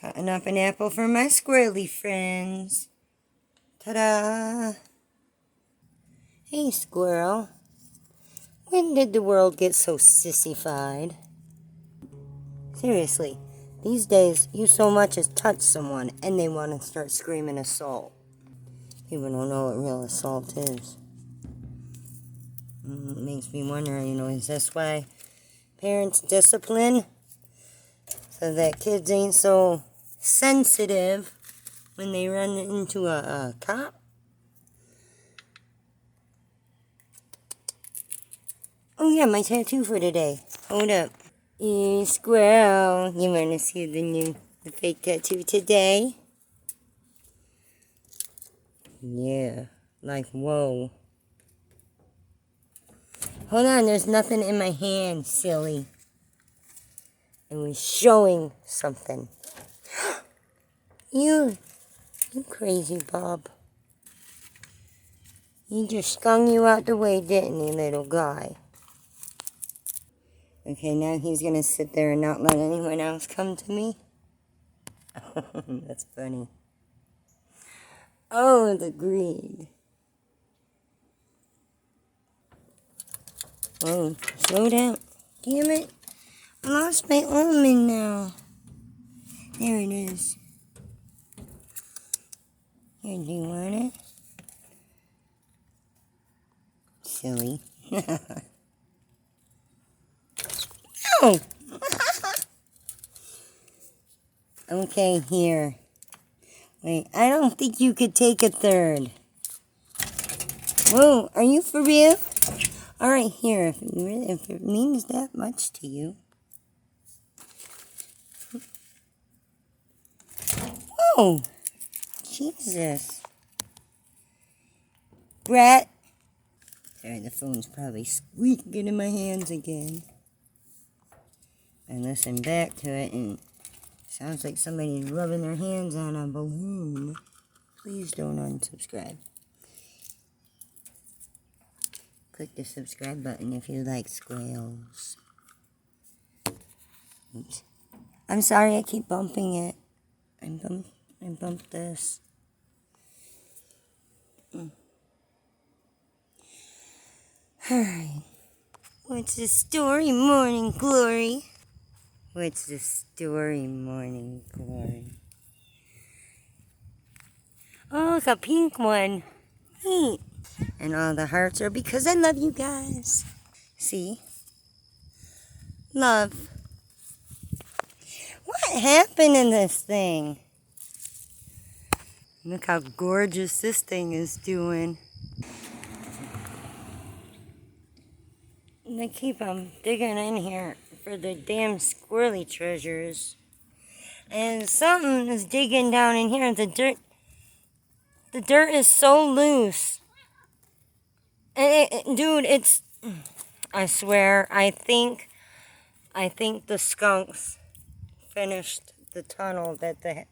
Cutting up an apple for my squirrely friends. Ta-da! Hey, squirrel. When did the world get so sissified? Seriously, these days you so much as touch someone and they want to start screaming assault. People don't know what real assault is. It makes me wonder, is this why parents discipline? So that kids ain't so sensitive when they run into a cop? Oh yeah, my tattoo for today. Hold up. Hey, squirrel, you want to see the fake tattoo today? Yeah, like whoa. Hold on, there's nothing in my hand, silly. I was showing something. You crazy Bob. He just skung you out the way, didn't he, little guy? Okay, now he's gonna sit there and not let anyone else come to me? That's funny. Oh, the greed. Whoa, slow down. Damn it. I lost my almond now. There it is. Here, do you want it? Silly. No! Okay, here. Wait, I don't think you could take a third. Whoa, are you for real? Alright, here, if it means that much to you. Whoa! Jesus. Brett. Sorry, the phone's probably squeaking in my hands again. I listen back to it and it sounds like somebody's rubbing their hands on a balloon. Please don't unsubscribe. Click the subscribe button if you like squirrels. Oops. I'm sorry I keep bumping it. I bumped this. Alright. What's the story, Morning Glory? What's the story, Morning Glory? Oh, look, a pink one. Neat. And all the hearts are because I love you guys. See? Love. What happened in this thing? Look how gorgeous this thing is doing. They keep digging in here for the damn squirrely treasures. And something is digging down in here. The dirt is so loose. And dude, it's, I swear, I think the skunks finished the tunnel that the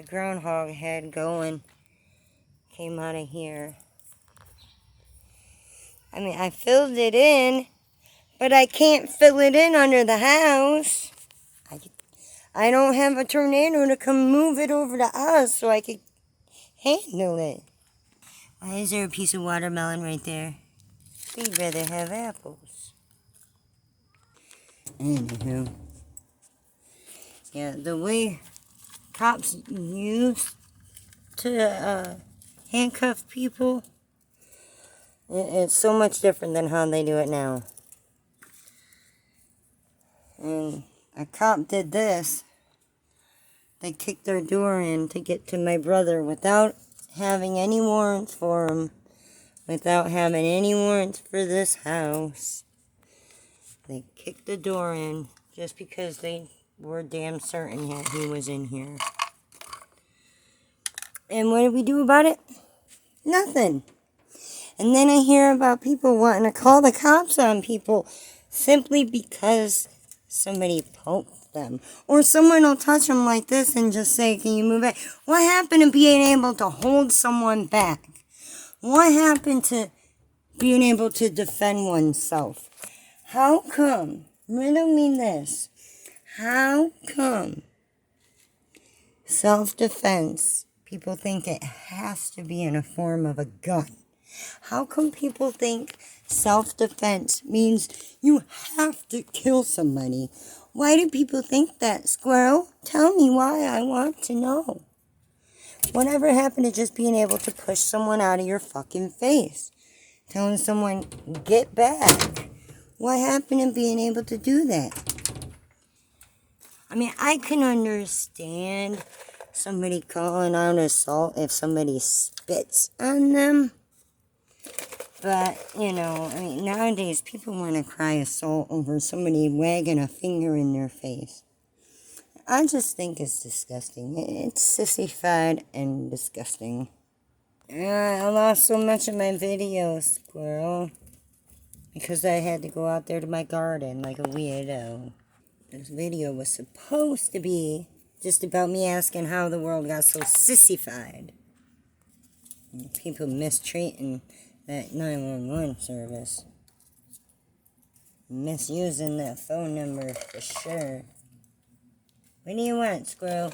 groundhog had going. Came out of here. I mean, I filled it in, but I can't fill it in under the house. I don't have a tornado to come move it over to us so I could handle it. Why is there a piece of watermelon right there? We'd rather have apples. Anywho. Yeah, the way cops used to handcuff people, it's so much different than how they do it now. And a cop did this. They kicked their door in to get to my brother without having any warrants for him. Without having any warrants for this house. They kicked the door in just because they were damn certain that he was in here. And what did we do about it? Nothing. And then I hear about people wanting to call the cops on people simply because somebody poked them. Or someone will touch them like this and just say, can you move back? What happened to being able to hold someone back? What happened to being able to defend oneself? How come? Riddle me this. How come Self-defense. People think it has to be in a form of a gun. How come people think self-defense means you have to kill somebody? Why do people think that, Squirrel? Tell me why. I want to know. Whatever happened to just being able to push someone out of your fucking face? Telling someone, get back. What happened to being able to do that? I mean, I can understand somebody calling out assault if somebody spits on them. But, I mean, nowadays people want to cry assault over somebody wagging a finger in their face. I just think it's disgusting. It's sissified and disgusting. I lost so much of my videos, Squirrel, because I had to go out there to my garden like a weirdo. This video was supposed to be just about me asking how the world got so sissified. People mistreating that 911 service. Misusing that phone number for sure. What do you want, Squirrel?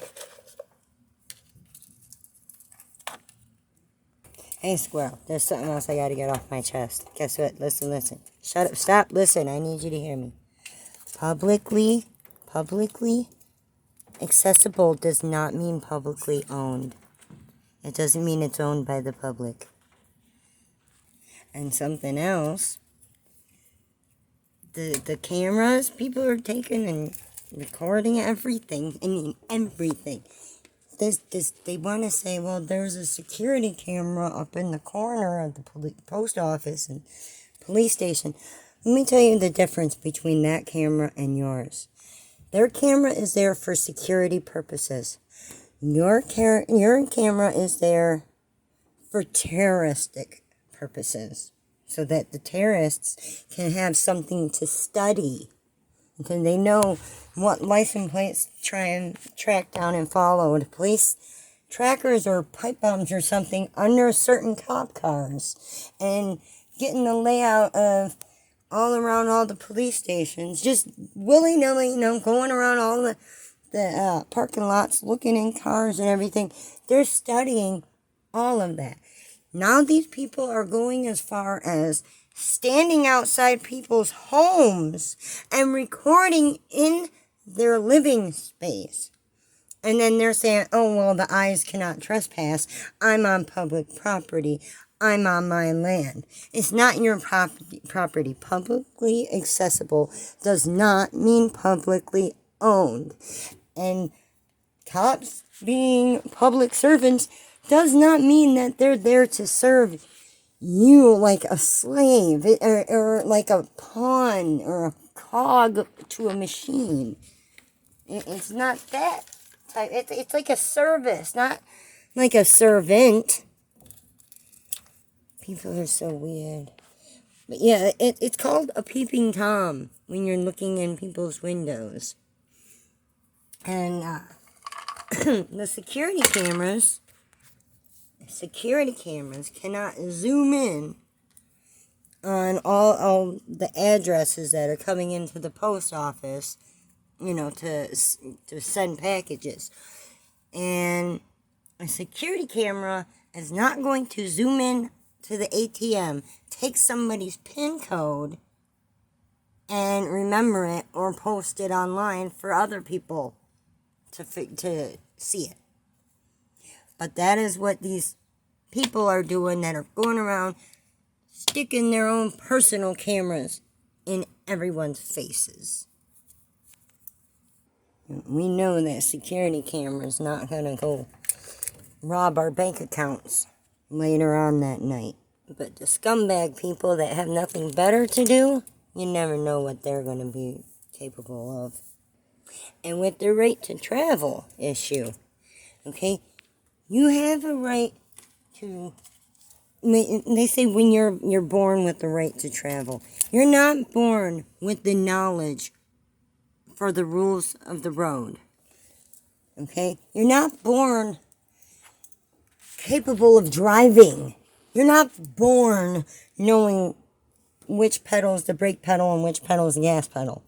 Hey, Squirrel, there's something else I gotta get off my chest. Guess what? Listen. Shut up, stop, listen, I need you to hear me. Publicly accessible does not mean publicly owned. It doesn't mean it's owned by the public. And something else, the cameras people are taking and recording everything. I mean, everything. They want to say, well, there's a security camera up in the corner of the post office and police station. Let me tell you the difference between that camera and yours. Their camera is there for security purposes. Your camera is there for terroristic purposes, so that the terrorists can have something to study. Because they know what license plates try and track down and follow. The police trackers or pipe bombs or something under certain cop cars. And getting the layout of all around all the police stations. Just willy-nilly, going around all the parking lots, looking in cars and everything. They're studying all of that. Now these people are going as far as standing outside people's homes and recording in their living space. And then they're saying, oh, well, the eyes cannot trespass. I'm on public property. I'm on my land. It's not your property. Publicly accessible does not mean publicly owned. And cops being public servants does not mean that they're there to serve you like a slave or like a pawn or a cog to a machine. It's not that type. It's like a service, not like a servant. People are so weird. But yeah, it's called a peeping Tom when you're looking in people's windows. And the security cameras cannot zoom in on all the addresses that are coming into the post office, to send packages. And a security camera is not going to zoom in to the ATM, take somebody's PIN code, and remember it or post it online for other people to see it. But that is what these people are doing that are going around sticking their own personal cameras in everyone's faces. We know that security camera's not going to go rob our bank accounts later on that night. But the scumbag people that have nothing better to do, you never know what they're going to be capable of. And with the right to travel issue, okay, you have a right to, they say when you're born with the right to travel. You're not born with the knowledge for the rules of the road. Okay? You're not born capable of driving. You're not born knowing which pedal is the brake pedal and which pedal is the gas pedal.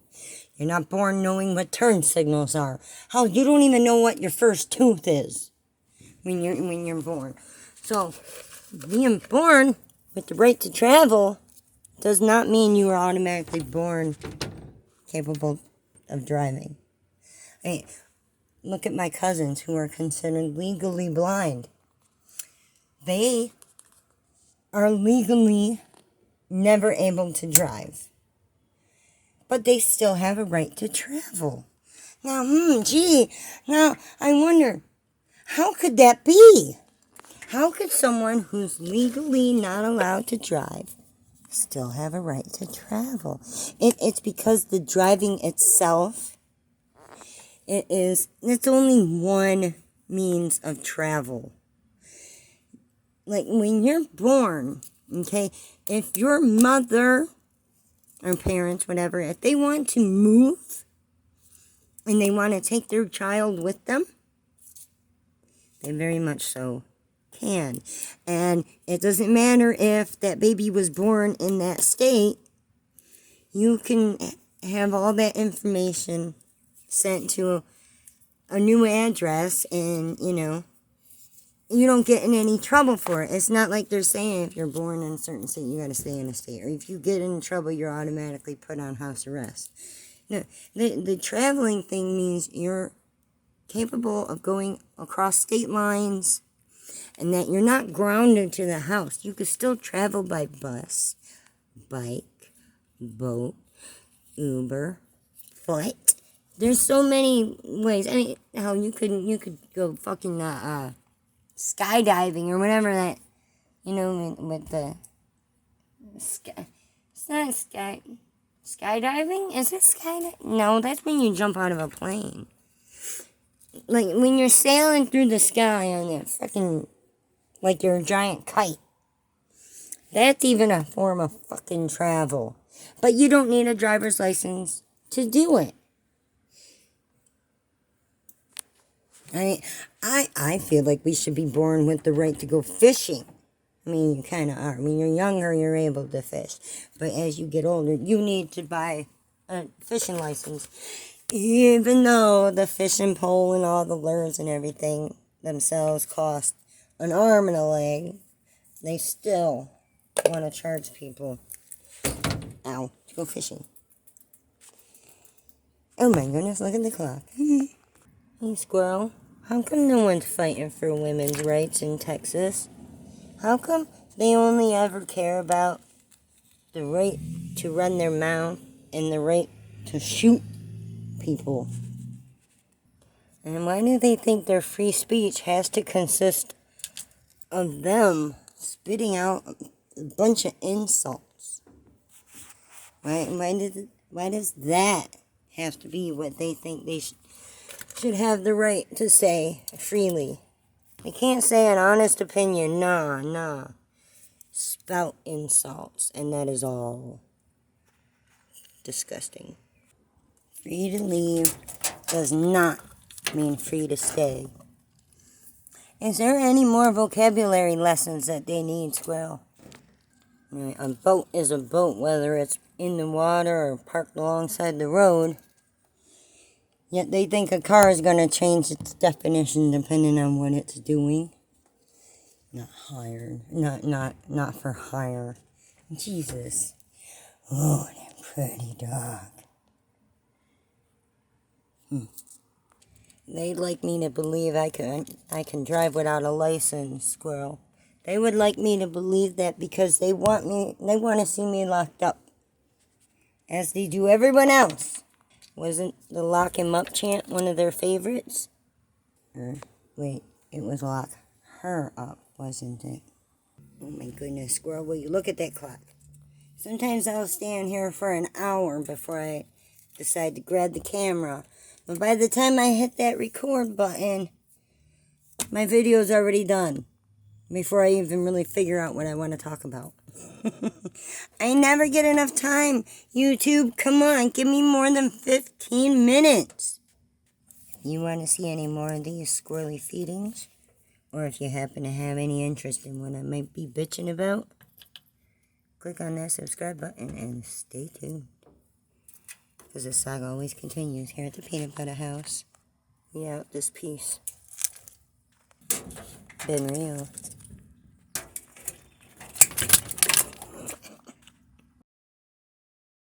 You're not born knowing what turn signals are. Hell, you don't even know what your first tooth is when you're born. So, being born with the right to travel does not mean you are automatically born capable of driving. Hey, look at my cousins who are considered legally blind. They are legally never able to drive, but they still have a right to travel. Now, now I wonder, how could that be? How could someone who's legally not allowed to drive still have a right to travel? It's because the driving itself, it's only one means of travel. Like when you're born, okay, if your mother or parents, whatever, if they want to move and they want to take their child with them, they very much so can. And it doesn't matter if that baby was born in that state, you can have all that information sent to a new address, and you don't get in any trouble for it. It's not like they're saying if you're born in a certain state, you got to stay in a state. Or if you get in trouble, you're automatically put on house arrest. No, the traveling thing means you're capable of going across state lines and that you're not grounded to the house. You could still travel by bus, bike, boat, Uber, foot. There's so many ways. I mean, how you could go fucking skydiving or whatever that, with the sky. It's not skydiving. Is it skydiving? No, that's when you jump out of a plane. Like when you're sailing through the sky on that fucking, like you're a giant kite. That's even a form of fucking travel. But you don't need a driver's license to do it. I feel like we should be born with the right to go fishing. I mean, you kind of are. When you're younger, you're able to fish. But as you get older, you need to buy a fishing license. Even though the fishing pole and all the lures and everything themselves cost an arm and a leg, they still want to charge people, to go fishing. Oh my goodness, look at the clock. Hey, Squirrel, how come no one's fighting for women's rights in Texas? How come they only ever care about the right to run their mouth and the right to shoot people? And why do they think their free speech has to consist of them spitting out a bunch of insults? Why does that have to be what they think they should have the right to say freely? They can't say an honest opinion. Nah. Spout insults, and that is all disgusting. Free to leave does not mean free to stay. Is there any more vocabulary lessons that they need, Squirrel? A boat is a boat, whether it's in the water or parked alongside the road. Yet they think a car is going to change its definition depending on what it's doing. Not hired. Not for hire. Jesus. Oh, that pretty dog. They'd like me to believe I can drive without a license, Squirrel. They would like me to believe that because they want to see me locked up. As they do everyone else. Wasn't the lock him up chant one of their favorites? Wait, it was lock her up, wasn't it? Oh my goodness, Squirrel, will you look at that clock? Sometimes I'll stand here for an hour before I decide to grab the camera. But by the time I hit that record button, my video's already done. Before I even really figure out what I want to talk about. I never get enough time. YouTube, come on, give me more than 15 minutes. If you want to see any more of these squirrely feedings, or if you happen to have any interest in what I might be bitching about, click on that subscribe button and stay tuned. Because the saga always continues here at the Peanut Butter House. We out this piece. Been real.